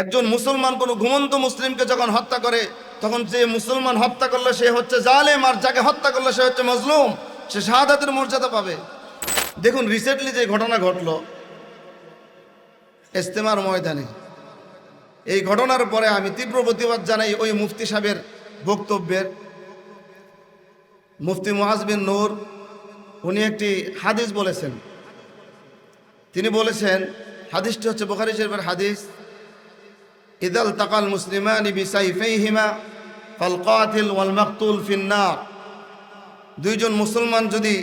একজন মুসলমান কোনো ঘুমন্ত মুসলিমকে যখন হত্যা করে, তখন যে মুসলমান হত্যা করলে সে হচ্ছে জালেম, আর যাকে হত্যা করলে সে হচ্ছে মজলুম, সে শাহাদাতের মর্যাদা পাবে। দেখুন রিসেন্টলি যে ঘটনা ঘটল ইজতেমার ময়দানে, এই ঘটনার পরে আমি তীব্র প্রতিবাদ জানাই ওই মুফতি সাহেবের বক্তব্যের। মুফতি মুআজ বিন নূর উনি একটি হাদিস বলেছেন। তিনি বলেছেন, হাদিসটি হচ্ছে বুখারী শরীফের হাদিস, ইদাল তাকাল মুসলিমানি বিসাইফাইহিমা ফাল কাতিল ওয়াল মাকতুল ফিন নার। দুইজন মুসলমান যদি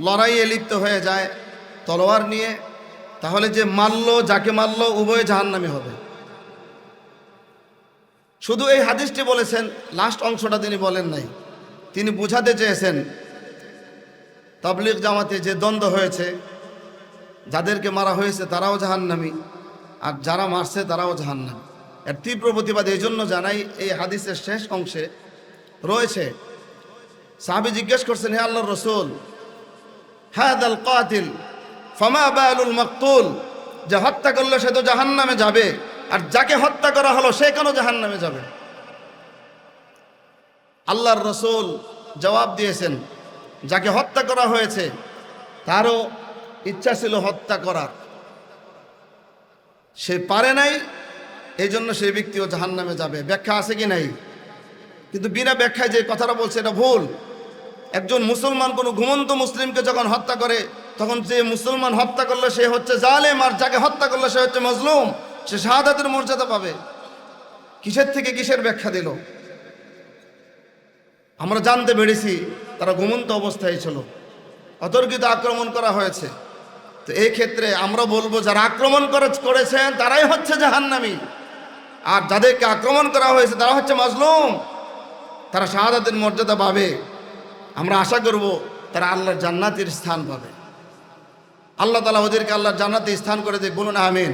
লড়াইয়ে লিপ্ত হয়ে যায় তলোয়ার নিয়ে, তাহলে যে মারল, যাকে মারল, উভয় জাহান্নামী হবে। শুধু এই হাদিসটি বলেছেন, লাস্ট অংশটা তিনি বলেন নাই। তিনি বোঝাতে চেয়েছেন তাবলীগ জামাতে যে দ্বন্দ্ব হয়েছে, যাদেরকে মারা হয়েছে তারাও জাহান্নামী, আর যারা মারছে তারাও জাহান্নামী। এর তীব্র প্রতিবাদ এই জন্য জানাই, এই হাদিসের শেষ অংশে রয়েছে, সাহাবী জিজ্ঞেস করছেন, হে আল্লাহর রাসূল, হাদাল কাতিল ফামা বালুল মাকতুল, যে হত্যা করলে সে তো জাহান্নামে যাবে, আর যাকে হত্যা করা হলো সে কেন জাহান্নামে যাবে? আল্লাহর রাসূল জবাব দিয়েছেন, যাকে হত্যা করা হয়েছে তারও ইচ্ছা ছিল হত্যা করার, সে পারে নাই, এই জন্য সেই ব্যক্তিও জাহান্নামে যাবে। ব্যাখ্যা আছে কি নাই? কিন্তু বিনা ব্যাখ্যায় যে কথাটা বলছে এটা ভুল। একজন মুসলমান কোনো ঘুমন্ত মুসলিমকে যখন হত্যা করে, তখন যে মুসলমান হত্যা করলে সে হচ্ছে জালেম, আর যাকে হত্যা করলে সে হচ্ছে মজলুম, সে শাহাদাতের মর্যাদা পাবে। কিসের থেকে কিসের ব্যাখ্যা দিল? আমরা জানতে পেরেছি তারা ঘুমন্ত অবস্থায় ছিল, অতর্কিত আক্রমণ করা হয়েছে। তো এই ক্ষেত্রে আমরা বলবো, যারা আক্রমণ করেছেন তারাই হচ্ছে জাহান্নামী, আর যাদেরকে আক্রমণ করা হয়েছে তারা হচ্ছে মজলুম, তারা শাহাদাতের মর্যাদা পাবে। আমরা আশা করব তারা আল্লাহর জান্নাতের স্থান পাবে। আল্লাহ তাআলা ওদেরকে আল্লাহর জান্নাতে স্থান করে দেখ, বলুন আমিন।